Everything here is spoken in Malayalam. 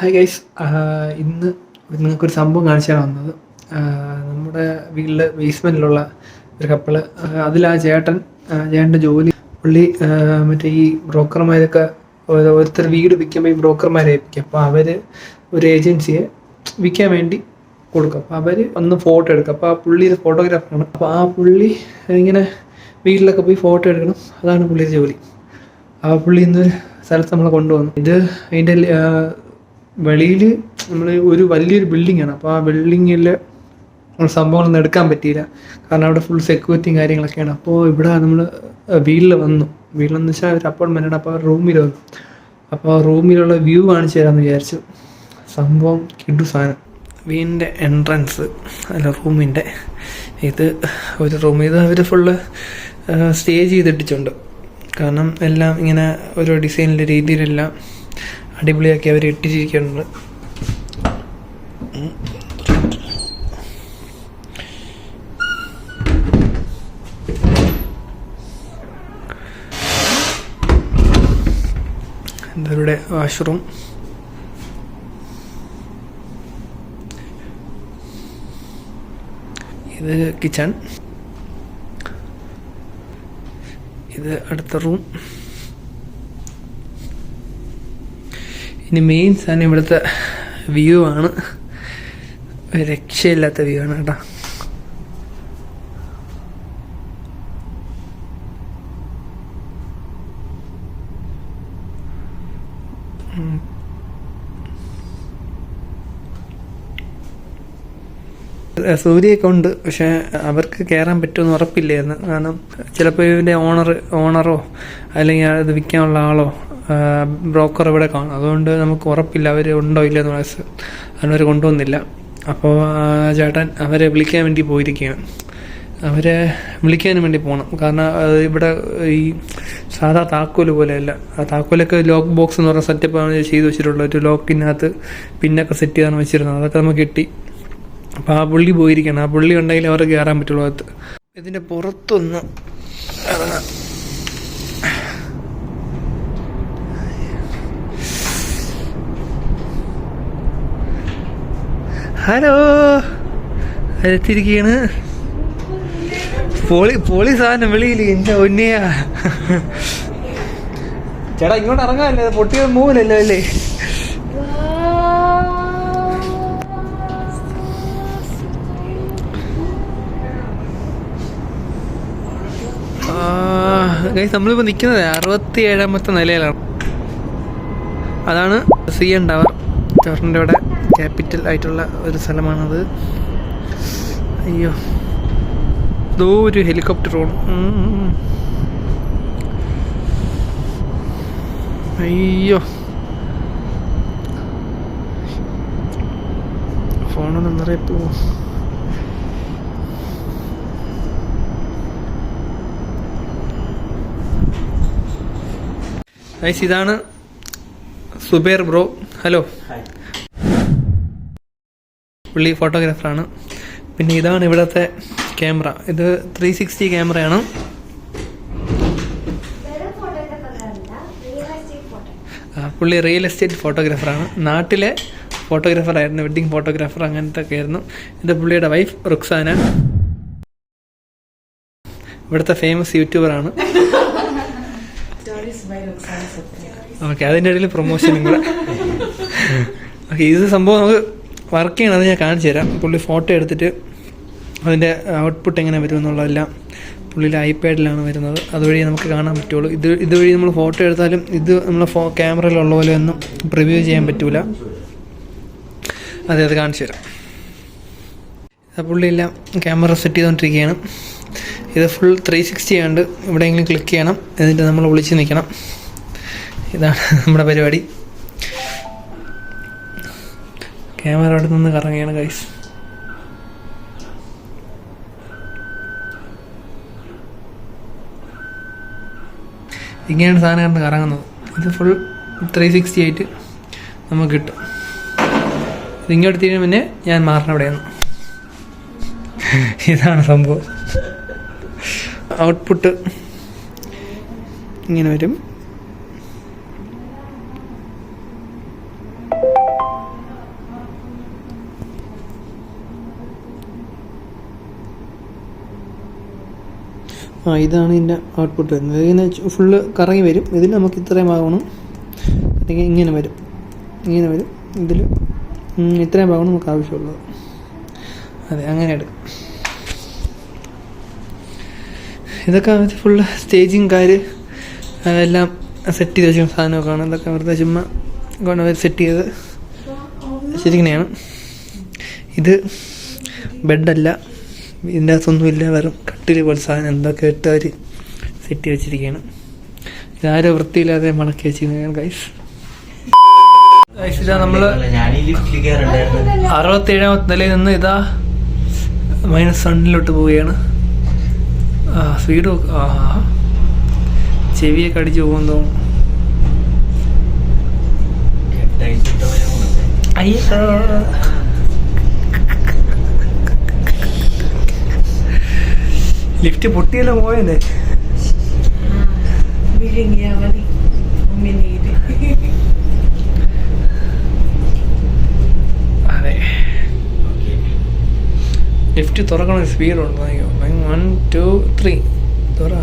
ഹായ് ഗൈസ്, ഇന്ന് നിങ്ങൾക്കൊരു സംഭവം കാണിച്ചാണ് വന്നത്. നമ്മുടെ വീട്ടിൽ ബേസ്മെൻറ്റിലുള്ള ഒരു കപ്പിള്, അതിൽ ആ ചേട്ടൻ്റെ ജോലി പുള്ളി മറ്റേ ഈ ബ്രോക്കർമാരൊക്കെ ഓരോരുത്തർ വീട് വിൽക്കുമ്പോൾ ഈ ബ്രോക്കർമാരെ ഏൽപ്പിക്കും. അപ്പോൾ അവർ ഒരു ഏജൻസിയെ വിൽക്കാൻ വേണ്ടി കൊടുക്കും. അപ്പോൾ അവർ ഒന്ന് ഫോട്ടോ എടുക്കും. അപ്പോൾ ആ പുള്ളി ഒരു ഫോട്ടോഗ്രാഫറാണ്. അപ്പോൾ ആ പുള്ളി ഇങ്ങനെ വീട്ടിലൊക്കെ പോയി ഫോട്ടോ എടുക്കണം, അതാണ് പുള്ളിയുടെ ജോലി. ആ പുള്ളി ഇന്നൊരു സ്ഥലത്ത് നമ്മളെ കൊണ്ടുവന്നു. ഇത് അതിൻ്റെ വെളിയിൽ നമ്മൾ ഒരു വലിയൊരു ബിൽഡിങ്ങാണ്. അപ്പോൾ ആ ബിൽഡിങ്ങിൽ സംഭവങ്ങളൊന്നും എടുക്കാൻ പറ്റിയില്ല, കാരണം അവിടെ ഫുൾ സെക്യൂരിറ്റിയും കാര്യങ്ങളൊക്കെയാണ്. അപ്പോൾ ഇവിടെ നമ്മൾ വീട്ടിലെന്ന് വെച്ചാൽ ഒരു അപ്പാർട്ട്മെൻറ്റാണ്. അപ്പോൾ റൂമിൽ വന്നു. അപ്പോൾ റൂമിലുള്ള വ്യൂ കാണിച്ചു തരാമെന്ന് വിചാരിച്ചു. സംഭവം കിടു സാധനം. വീടിൻ്റെ എൻട്രൻസ് അല്ല, റൂമിൻ്റെ ഇത് ഒരു റൂം. ഇത് അവർ ഫുള്ള് സ്റ്റേജ് ചെയ്തിട്ടിട്ടുണ്ട്, കാരണം എല്ലാം ഇങ്ങനെ ഓരോ ഡിസൈനിൻ്റെ രീതിയിലെല്ലാം അടിപൊളിയാക്കി അവർ ഇട്ടിരിക്കുന്നുണ്ട്. ഇവരുടെ വാഷ്റൂം, ഇത് കിച്ചൺ, ഇത് അടുത്ത റൂം. ഇനി മെയിൻ സാധനം ഇവിടുത്തെ വ്യൂ ആണ്. രക്ഷയില്ലാത്ത വ്യൂ ആണ് കേട്ടോ. സൂര്യയൊക്കെ ഉണ്ട്, പക്ഷെ അവർക്ക് കയറാൻ പറ്റുമെന്ന് ഉറപ്പില്ലായിരുന്നു. കാരണം ചിലപ്പോൾ ഇതിൻ്റെ ഓണറോ അല്ലെങ്കിൽ അത് വിൽക്കാനുള്ള ആളോ ബ്രോക്കർ ഇവിടെ കാണും. അതുകൊണ്ട് നമുക്ക് ഉറപ്പില്ല അവർ ഉണ്ടോ ഇല്ലെന്ന് വയസ്സ്. അതിനവർ കൊണ്ടുവന്നില്ല. അപ്പോൾ ചേട്ടൻ അവരെ വിളിക്കാൻ വേണ്ടി പോയിരിക്കുകയാണ്. അവരെ വിളിക്കാനും വേണ്ടി പോകണം, കാരണം ഇവിടെ ഈ സാധാ താക്കോല് പോലെയല്ല. ആ താക്കോലൊക്കെ ലോക്ക് ബോക്സ് എന്ന് പറഞ്ഞ സെറ്റപ്പാണ് ചെയ്ത് വെച്ചിട്ടുള്ളത്. ഒരു ലോക്കിനകത്ത് പിന്നൊക്കെ സെറ്റ് ചെയ്താണ് വെച്ചിരുന്നത്. അതൊക്കെ നമുക്ക് കിട്ടി. അപ്പോൾ ആ പുള്ളി പോയിരിക്കണം. ആ പുള്ളി ഉണ്ടെങ്കിൽ അവർക്ക് കയറാൻ പറ്റുള്ളൂ അകത്ത്. ഇതിൻ്റെ പുറത്തൊന്ന് ഇറങ്ങാം. ഹലോ, എത്തിരിക്കുകയാണ്. പോളി സാധനം വെളിയിൽ. എൻ്റെ ഒന്നയാ ചേട്ടാ, ഇങ്ങോട്ട് ഇറങ്ങാല്ലേ, പൊട്ടിയ മൂവിലല്ലോ അല്ലേ. നമ്മളിപ്പോൾ നിൽക്കുന്നത് 67ാമത്തെ നിലയിലാണ്. അതാണ് CN ടവർ. ടവറിൻ്റെ അവിടെ ക്യാപിറ്റൽ ആയിട്ടുള്ള ഒരു സ്ഥലമാണത്. അയ്യോ, ഇതോ ഒരു ഹെലികോപ്റ്റർ ഓടും. അയ്യോ, ഫോണൊന്നും നിറയെ പോവും. ഇതാണ് സുബൈർ ബ്രോ. ഹലോ. പുള്ളി ഫോട്ടോഗ്രാഫറാണ്. പിന്നെ ഇതാണ് ഇവിടുത്തെ ക്യാമറ. ഇത് 360 ക്യാമറയാണ്. പുള്ളി റിയൽ എസ്റ്റേറ്റ് ഫോട്ടോഗ്രാഫറാണ്. നാട്ടിലെ ഫോട്ടോഗ്രാഫറായിരുന്നു, വെഡ്ഡിങ് ഫോട്ടോഗ്രാഫർ അങ്ങനത്തെ ഒക്കെ ആയിരുന്നു. ഇത് പുള്ളിയുടെ വൈഫ് റുക്സാന, ഇവിടുത്തെ ഫേമസ് യൂട്യൂബറാണ്. ഓക്കെ, അതിൻ്റെ ഇടയിൽ പ്രൊമോഷനും കൂടെ. ഓക്കെ, ഇത് സംഭവം നമുക്ക് വർക്ക് ചെയ്യണം, അത് ഞാൻ കാണിച്ചു തരാം. പുള്ളി ഫോട്ടോ എടുത്തിട്ട് അതിൻ്റെ ഔട്ട്പുട്ട് എങ്ങനെ വരും എന്നുള്ളതെല്ലാം പുള്ളിയുടെ ഐപാഡിലാണ് വരുന്നത്. അതുവഴി നമുക്ക് കാണാൻ പറ്റുള്ളൂ. ഇതുവഴി നമ്മൾ ഫോട്ടോ എടുത്താലും ഇത് നമ്മളെ ക്യാമറയിലുള്ള പോലെ ഒന്നും പ്രിവ്യൂ ചെയ്യാൻ പറ്റൂല. അത് കാണിച്ചു തരാം. പുള്ളിയെല്ലാം ക്യാമറ സെറ്റ് ചെയ്തുകൊണ്ടിരിക്കുകയാണ്. ഇത് ഫുൾ 360 ആണ്ട്. എവിടെയെങ്കിലും ക്ലിക്ക് ചെയ്യണം, എന്നിട്ട് നമ്മൾ വിളിച്ച് നിൽക്കണം. ഇതാണ് നമ്മുടെ പരിപാടി. ക്യാമറ അവിടെ നിന്ന് കറങ്ങുകയാണ് ഗൈസ്. ഇങ്ങനെയാണ് സാധനം കണ്ട് കറങ്ങുന്നത്. ഇത് ഫുൾ 360 ആയിട്ട് നമുക്ക് കിട്ടും. ഇതിങ്ങോട്ട് തിരിഞ്ഞ പിന്നെ ഞാൻ മാറണം എവിടെയാണ്. ഇതാണ് സംഭവം. ഔട്ട്പുട്ട് ഇങ്ങനെ വരും. ഇതാണ് ഇതിൻ്റെ ഔട്ട്പുട്ട് വരുന്നത്. ഇതിങ്ങനെ ഫുള്ള് കറങ്ങി വരും. ഇതിൽ നമുക്ക് ഇത്രയും ആകണം, അല്ലെങ്കിൽ ഇങ്ങനെ വരും, ഇതിൽ ഇത്രയും ഭാഗമാണ് നമുക്ക് ആവശ്യമുള്ളത്. അതെ, അങ്ങനെ എടുക്കും. ഇതൊക്കെ ഫുള്ള് സ്റ്റേജിങ് എല്ലാം സെറ്റ് ചെയ്ത് വെച്ച സാധനമൊക്കെയാണ്. ഇതൊക്കെ വെറുതെ ചുമ്മാ കൊണ്ടുപോയി സെറ്റ് ചെയ്ത് വെച്ചിരിക്കുന്നതാണ്. ഇത് ബെഡല്ല, ഇതിൻ്റെ അകത്തൊന്നുമില്ല, വെറും കട്ടിൽ പോലെ സാധനം എന്തൊക്കെ ഇട്ട് അവർ സെറ്റ് വെച്ചിരിക്കുകയാണ്. ഇതാരോ വൃത്തിയില്ലാതെ മടക്കി വെച്ചിരിക്കുകയാണ് ഗൈസ്. ഇതാ നമ്മൾ 67ാമത്തെ നിലയിൽ നിന്ന് ഇതാ -1 പോവുകയാണ്. സ്പീഡ് ചെവിയൊക്കെ അടിച്ച് പോകുമെന്ന് തോന്നുന്നു. അയ്യോ, ലിഫ്റ്റ് പൊട്ടിയല്ലോ പോയല്ലേ. അതെ, ലിഫ്റ്റ് തുറക്കണ സ്പീഡുണ്ട്. 1 2 3 തുറ.